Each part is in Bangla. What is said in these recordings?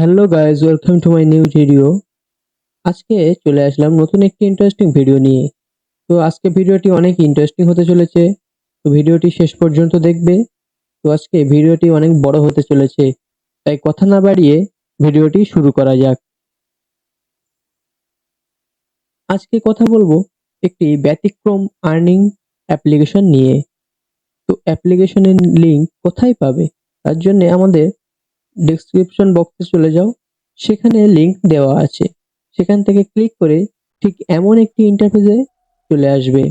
Hello guys, welcome to my new video. আজকে চলে আসলাম নতুন একটি ইন্টারেস্টিং ভিডিও নিয়ে। তো আজকে ভিডিওটি অনেক ইন্টারেস্টিং হতে চলেছে। তো ভিডিওটি শেষ পর্যন্ত দেখবে। তো আজকে ভিডিওটি অনেক বড় হতে চলেছে, তাই কথা না বাড়িয়ে ভিডিওটি শুরু করা যাক। আজকে কথা বলবো একটি ব্যতিক্রম আর্নিং অ্যাপ্লিকেশন নিয়ে। তো অ্যাপ্লিকেশনের লিংক কোথায় পাবে? তার জন্য আমাদের ডেসক্রিপশন বক্সে চলে যাও, সেখানে লিংক দেওয়া আছে। সেখান থেকে ক্লিক করে ঠিক এমন একটি ইন্টারফেসে চলে আসবে।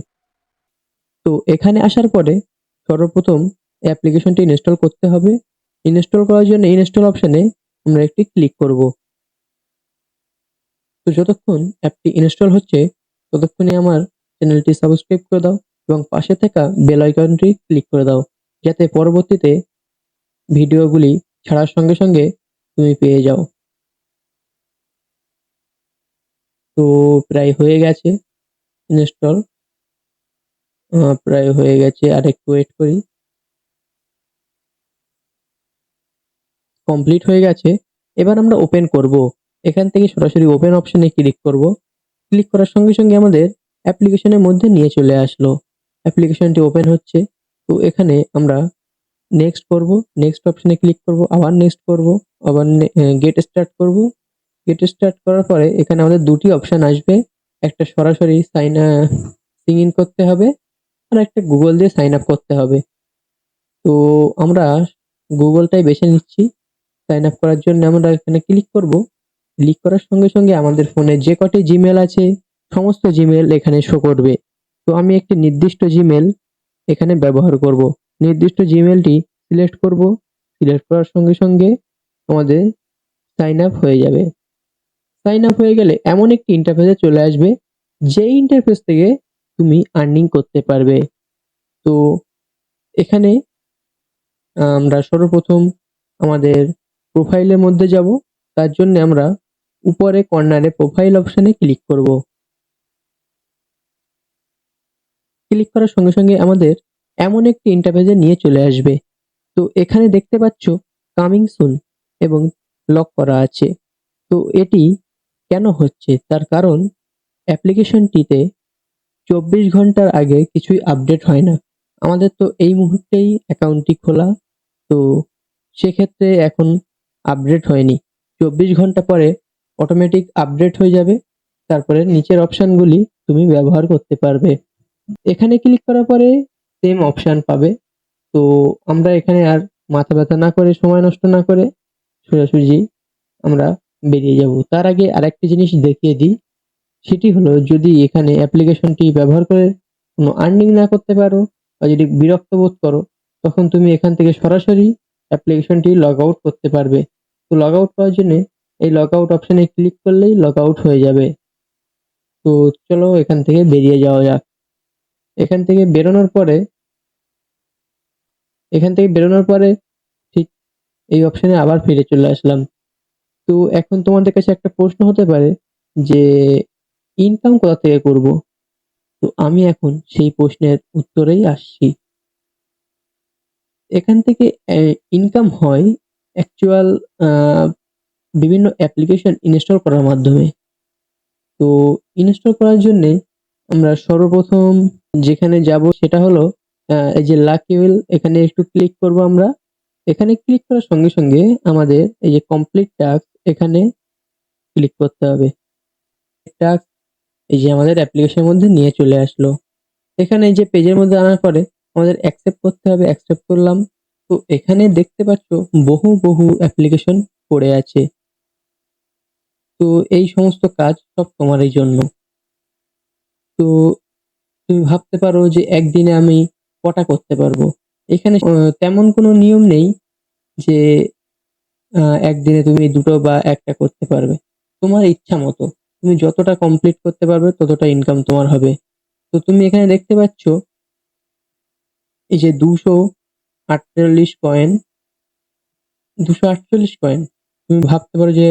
তো এখানে আসার পরে সর্বপ্রথম অ্যাপ্লিকেশনটি ইনস্টল করতে হবে। ইনস্টল করার জন্য ইনস্টল অপশনে আমরা একটি ক্লিক করব। তো যতক্ষণ অ্যাপটি ইনস্টল হচ্ছে ততক্ষণে আমার চ্যানেলটি সাবস্ক্রাইব করে দাও এবং পাশে থাকা বেল আইকনটি ক্লিক করে দাও, যাতে পরবর্তীতে ভিডিওগুলি ছাড়ার সঙ্গে সঙ্গে তুমি পেয়ে যাও। তো প্রায় হয়ে গেছে ইনস্টল, প্রায় হয়ে গেছে, আর একটু ওয়েট করি। কমপ্লিট হয়ে গেছে। এবার আমরা ওপেন করব। এখান থেকে সরাসরি ওপেন অপশনে ক্লিক করব। ক্লিক করার সঙ্গে সঙ্গে আমাদের অ্যাপ্লিকেশনের মধ্যে নিয়ে চলে আসলো। অ্যাপ্লিকেশনটি ওপেন হচ্ছে। তো এখানে আমরা নেক্সট করব, নেক্সট অপশনে ক্লিক করব, আবার নেক্সট করব, আবার গেট স্টার্ট করব। গেট স্টার্ট করার পরে এখানে আমাদের দুটি অপশন আসবে। একটা সরাসরি সিং ইন করতে হবে, আর একটা গুগল দিয়ে সাইন আপ করতে হবে। তো আমরা গুগলটাই বেছে নিচ্ছি। সাইন আপ করার জন্য আমরা এখানে ক্লিক করব। ক্লিক করার সঙ্গে সঙ্গে আমাদের ফোনে যে কটি জিমেল আছে সমস্ত জিমেল এখানে শো করবে। তো আমি একটি নির্দিষ্ট জিমেল এখানে ব্যবহার করব। নির্দিষ্ট জিমেলটি সিলেক্ট করব। সিলেক্ট করার সঙ্গে সঙ্গে আমাদের সাইন আপ হয়ে যাবে। সাইন আপ হয়ে গেলে এমন একটি ইন্টারফেসে চলে আসবে, যে ইন্টারফেস থেকে তুমি আর্নিং করতে পারবে। তো এখানে আমরা সর্বপ্রথম আমাদের প্রোফাইলের মধ্যে যাব। তার জন্য আমরা উপরে কর্নারে প্রোফাইল অপশনে ক্লিক করব। ক্লিক করার সঙ্গে সঙ্গে আমাদের এমন একটি ইন্টারফেসে নিয়ে চলে আসবে। তো এখানে দেখতে পাচ্ছ কামিং সুন এবং লক করা আছে। তো এটি কেন হচ্ছে তার কারণ, অ্যাপ্লিকেশনটিতে 24 ঘন্টার আগে কিছুই আপডেট হয় না। আমাদের তো এই মুহূর্তেই অ্যাকাউন্টটি খোলা। তো সেক্ষেত্রে এখন আপডেট হয়নি। 24 ঘন্টা পরে অটোমেটিক আপডেট হয়ে যাবে। তারপরে নিচের অপশনগুলি তুমি ব্যবহার করতে পারবে। এখানে ক্লিক করার পরে সেম অপশন পাবে। তো আমরা এখানে আর মাথা ব্যথা না করে, সময় নষ্ট না করে সোজাসুজি আমরা বেরিয়ে যাব। তার আগে আরেকটি জিনিস দেখিয়ে দিই। সেটি হলো, যদি এখানে অ্যাপ্লিকেশনটি ব্যবহার করে কোনো আর্নিং না করতে পারো বা যদি বিরক্ত বোধ করো, তখন তুমি এখান থেকে সরাসরি অ্যাপ্লিকেশনটি লগ আউট করতে পারবে। তো লগ আউট করার জন্য এই লগ আউট অপশনে ক্লিক করলেই লগ আউট হয়ে যাবে। তো চলো এখান থেকে বেরিয়ে যাওয়া যাক। এখান থেকে বেরোনোর পরে ঠিক এই অপশনে আবার ফিরে চলে আসলাম। তো এখন তোমাদের কাছে একটা প্রশ্ন হতে পারে যে ইনকাম কোথা থেকে করব? তো আমি এখন সেই প্রশ্নের উত্তরেই আসছি। এখান থেকে ইনকাম হয় অ্যাকচুয়াল বিভিন্ন অ্যাপ্লিকেশন ইনস্টল করার মাধ্যমে। তো ইনস্টল করার জন্যে আমরা সর্বপ্রথম যেখানে যাব সেটা হলো এই যে লাকি উইল, এখানে একটু ক্লিক করব আমরা। এখানে ক্লিক করার সঙ্গে সঙ্গে আমাদের এই যে কমপ্লিট টাস্ক, এখানে ক্লিক করতে হবে। টাস্ক এই যে আমাদের অ্যাপ্লিকেশনের মধ্যে নিয়ে চলে আসলো। এখানে এই যে পেজের মধ্যে আনার পরে আমাদের অ্যাকসেপ্ট করতে হবে। অ্যাকসেপ্ট করলাম। তো এখানে দেখতে পাচ্ছ বহু বহু অ্যাপ্লিকেশন পড়ে আছে। তো এই সমস্ত কাজ সব তোমারই জন্য। তো তুমি ভাবতে পারো যে একদিনে আমি কটা করতে পারবো। এখানে তেমন কোনো নিয়ম নেই যে একদিনে তুমি দুটো বা একটা করতে পারবে। তোমার ইচ্ছা মতো তুমি যতটা কমপ্লিট করতে পারবে ততটা ইনকাম তোমার হবে। তো তুমি এখানে দেখতে পাচ্ছ এই যে 248 কয়েন, 248 কয়েন। তুমি ভাবতে পারো যে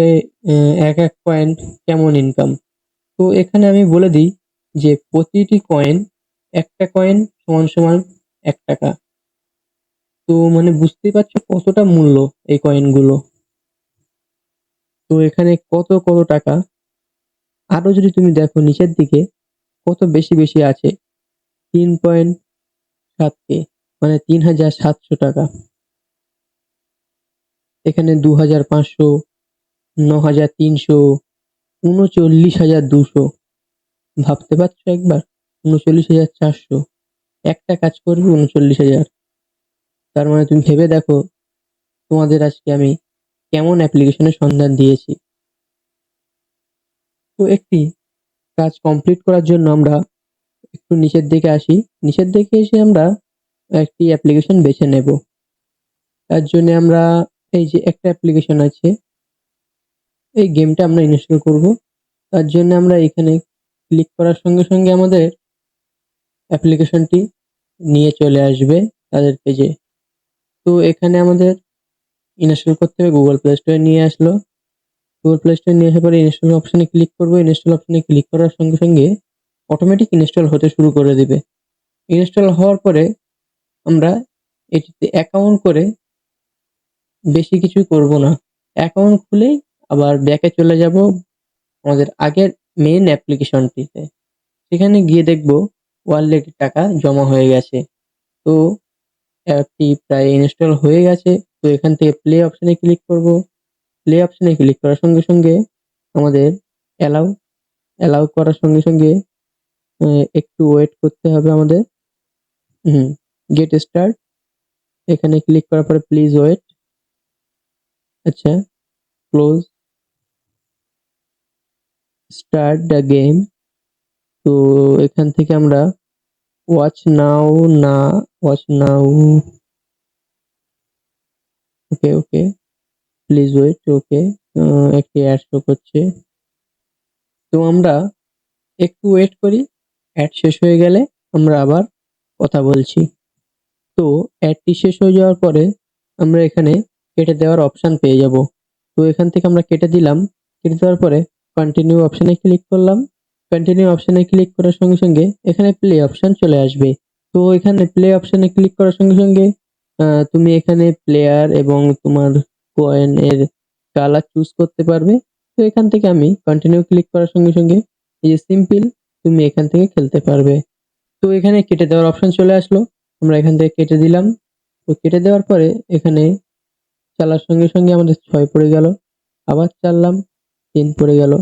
এক এক কয়েন কেমন ইনকাম। তো এখানে আমি বলে দিই যে প্রতিটি কয়েন, একটা কয়েন সমান সমান 1 টাকা। তো মানে বুঝতেই পারছো কতটা মূল্য এই কয়েনগুলো। তো এখানে কত কত টাকা, আরো যদি তুমি দেখো নিচের দিকে কত বেশি বেশি আছে, 3.7K, মানে 3,700 টাকা। এখানে 2,500, 9,300, 39,200। ভাবতে পারছো একবার? 39,400, একটা কাজ করবে 39,000। তার মানে তুমি ভেবে দেখো তোমাদের আজকে আমি কেমন অ্যাপ্লিকেশনের সন্ধান দিয়েছি। তো একটি কাজ কমপ্লিট করার জন্য আমরা একটু নিচের দিকে আসি। নিচের দিকে এসে আমরা একটি অ্যাপ্লিকেশন বেছে নেব। তার জন্য আমরা এই যে একটা অ্যাপ্লিকেশন আছে, এই গেমটা আমরা ইনস্টল করব। তার জন্য আমরা এখানে ক্লিক করার সঙ্গে সঙ্গে আমাদের অ্যাপ্লিকেশনটি নিয়ে চলে আসবে তাদের পেজে। তো এখানে আমাদের ইনস্টল করতে হবে, গুগল প্লে স্টোরে নিয়ে আসলো। গুগল প্লে স্টোরে নিয়ে আসার পরে ইনস্টল অপশনে ক্লিক করবো। ইনস্টল অপশনে ক্লিক করার সঙ্গে সঙ্গে অটোমেটিক ইনস্টল হতে শুরু করে দিবে। ইনস্টল হওয়ার পরে আমরা এটিতে অ্যাকাউন্ট করে বেশি কিছু করব না। অ্যাকাউন্ট খুলেই আবার ব্যাকে চলে যাব আমাদের আগের মেইন অ্যাপ্লিকেশনটিতে। সেখানে গিয়ে দেখব ওয়ালেটে টাকা জমা হয়ে গেছে। তো অ্যাপটি প্রায় ইনস্টল হয়ে গেছে। তো এখান থেকে প্লে অপশনে ক্লিক করব। প্লে অপশনে ক্লিক করার সঙ্গে সঙ্গে আমাদের অ্যালাউ অ্যালাউ করার সঙ্গে সঙ্গে একটু ওয়েট করতে হবে আমাদের। গেট স্টার্ট, এখানে ক্লিক করার পরে প্লিজ ওয়েট। আচ্ছা, ক্লোজ, স্টার্ট দ্য গেম। তো এখান থেকে আমরা ওয়াচ নাও, না watch now, okay okay, please wait, okay. একটি অ্যাড শো করছে, তো আমরা একটু ওয়েট করি। অ্যাড শেষ হয়ে গেলে আমরা আবার কথা বলছি। তো অ্যাডটি শেষ হয়ে যাওয়ার পরে আমরা এখানে কেটে দেওয়ার অপশন পেয়ে যাব। তো এখান থেকে আমরা কেটে দিলাম। কেটে দেওয়ার পরে কন্টিনিউ অপশনে ক্লিক করলাম। কন্টিনিউ অপশনে ক্লিক করার সঙ্গে সঙ্গে এখানে প্লে অপশন চলে আসবে। তো এখানে প্লে অপশনে ক্লিক করার সঙ্গে সঙ্গে তুমি এখানে প্লেয়ার এবং তোমার কয়েন এর কালার চুজ করতে পারবে। তো এখান থেকে আমি কন্টিনিউ ক্লিক করার সঙ্গে সঙ্গে এই যে সিম্পল, তুমি এখান থেকে খেলতে পারবে। তো এখানে কেটে দেওয়ার অপশন চলে আসলো। আমরা এখান থেকে কেটে দিলাম। তো কেটে দেওয়ার পরে এখানে চালার সঙ্গে সঙ্গে আমাদের 6 পড়ে গেল। আবার চাললাম, 3 পড়ে গেল।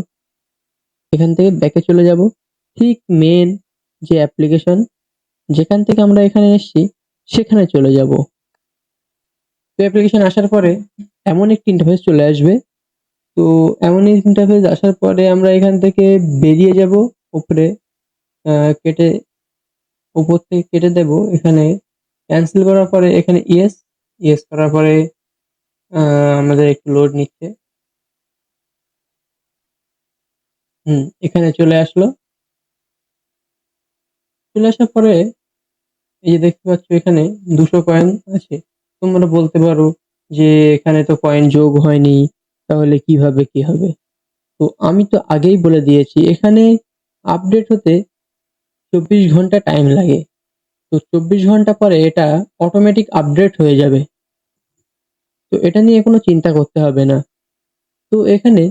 এখান থেকে ব্যাকে চলে যাব। ঠিক মেন যে অ্যাপ্লিকেশন যেখান থেকে আমরা এখানে এসেছি সেখানে চলে যাব। তো অ্যাপ্লিকেশন আসার পরে এমন একটি ইন্টারফেস চলে আসবে। তো এমন ইন্টারফেস আসার পরে আমরা এখান থেকে বেরিয়ে যাব। উপরে কেটে উপর থেকে কেটে দেব। এখানে ক্যান্সেল করার পরে এখানে ইয়েস, ইয়েস করার পরে আমাদের একটু লোড নিচ্ছে। এখানে চলে আসলো। চলে আসার পরে এই যে দেখতে পাচ্ছ এখানে 200 কয়েন আছে। তোমরা বলতে পারো যে এখানে তো কয়েন যোগ হয়নি, তাহলে কিভাবে কি হবে? তো আমি তো আগেই বলে দিয়েছি এখানে আপডেট হতে 24 ঘন্টা টাইম লাগে। তো 24 ঘন্টা পরে এটা অটোমেটিক আপডেট হয়ে যাবে। তো এটা নিয়ে কোনো চিন্তা করতে হবে না। তো এখানে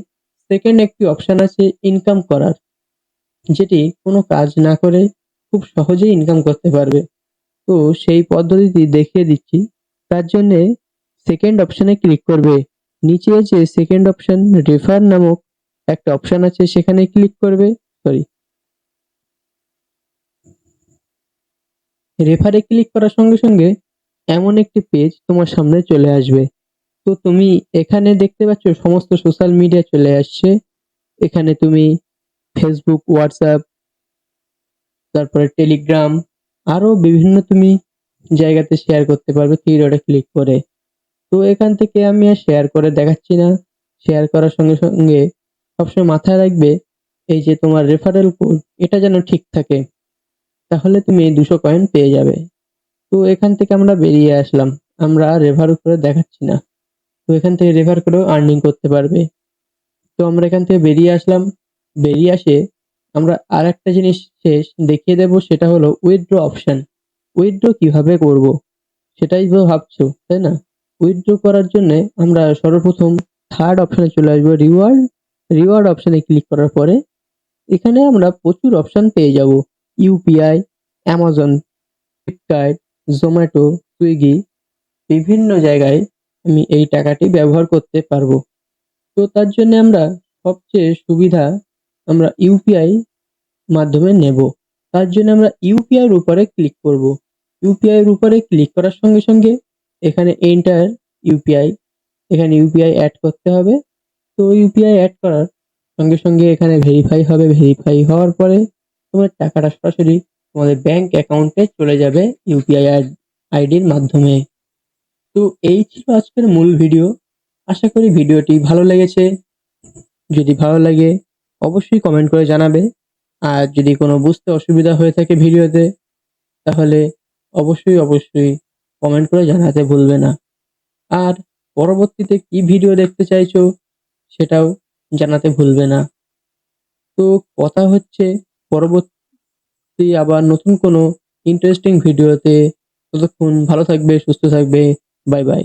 সেকেন্ড একটি অপশন আছে ইনকাম করার, যেটি কোনো কাজ না করে খুব সহজেই ইনকাম করতে পারবে। তো সেই পদ্ধতিটি দেখিয়ে দিচ্ছি। তার জন্যে সেকেন্ড অপশনে ক্লিক করবে। নিচে যে সেকেন্ড অপশন রেফার নামক একটা অপশন আছে সেখানে ক্লিক করবে। সরি, রেফারে ক্লিক করার সঙ্গে সঙ্গে এমন একটি পেজ তোমার সামনে চলে আসবে। তো তুমি এখানে দেখতে পাচ্ছ সমস্ত সোশ্যাল মিডিয়া চলে আসছে। এখানে তুমি ফেসবুক, হোয়াটসঅ্যাপ, তারপরে টেলিগ্রাম, আরো বিভিন্ন তুমি জায়গাতে শেয়ার করতে পারবে থ্রি ডটে ক্লিক করে। তো এখান থেকে আমি আর শেয়ার করে দেখাচ্ছি না। শেয়ার করার সঙ্গে সঙ্গে সবসময় মাথায় রাখবে এই যে তোমার রেফারেল কোড এটা যেন ঠিক থাকে, তাহলে তুমি 200 কয়েন পেয়ে যাবে। তো এখান থেকে আমরা বেরিয়ে আসলাম। আমরা রেফার করে দেখাচ্ছি না। তো এখান থেকে রেফার করেও আর্নিং করতে পারবে। তো আমরা এখান থেকে বেরিয়ে আসলাম। বেরিয়ে আসে আমরা আরেকটা জিনিস শেষ দেখিয়ে দেব, সেটা হলো উইথড্র অপশন। উইথড্র কিভাবে করব সেটাই তো ভাবছো, তাই না? উইথড্র করার জন্য আমরা সর্বপ্রথম থার্ড অপশনে চলে আসবো রিওয়ার্ড অপশনে ক্লিক করার পরে এখানে আমরা প্রচুর অপশন পেয়ে যাব। UPI, Amazon, Flipkart, Zomato, Swiggy, বিভিন্ন জায়গায় আমি এই টাকাটি ব্যবহার করতে পারবো। তো তার জন্য আমরা সবচেয়ে সুবিধা আমরা ইউপিআই মাধ্যমে নেব। তার জন্য আমরা ইউপিআই এর উপরে ক্লিক করব। ইউপিআই এর উপরে ক্লিক করার সঙ্গে সঙ্গে এখানে এন্টার ইউপিআই, এখানে ইউপিআই অ্যাড করতে হবে। তো ইউপিআই অ্যাড করার সঙ্গে সঙ্গে এখানে ভেরিফাই হবে। ভেরিফাই হওয়ার পরে তোমার টাকাটা সরাসরি তোমাদের ব্যাংক অ্যাকাউন্টে চলে যাবে ইউপিআই আইডির মাধ্যমে। তো এই ছিল আজকের মূল ভিডিও। আশা করি ভিডিওটি ভালো লেগেছে। যদি ভালো লাগে অবশ্যই কমেন্ট করে জানাবে। আর যদি কোনো বুঝতে অসুবিধা হয়ে থাকে ভিডিওতে তাহলে অবশ্যই কমেন্ট করে জানাতে ভুলবে না। আর পরবর্তীতে কি ভিডিও দেখতে চাইছো সেটাও জানাতে ভুলবে না। তো কথা হচ্ছে পরবর্তী আবার নতুন কোনো ইন্টারেস্টিং ভিডিওতে। ততক্ষণ ভালো থাকবে, সুস্থ থাকবে। Bye bye.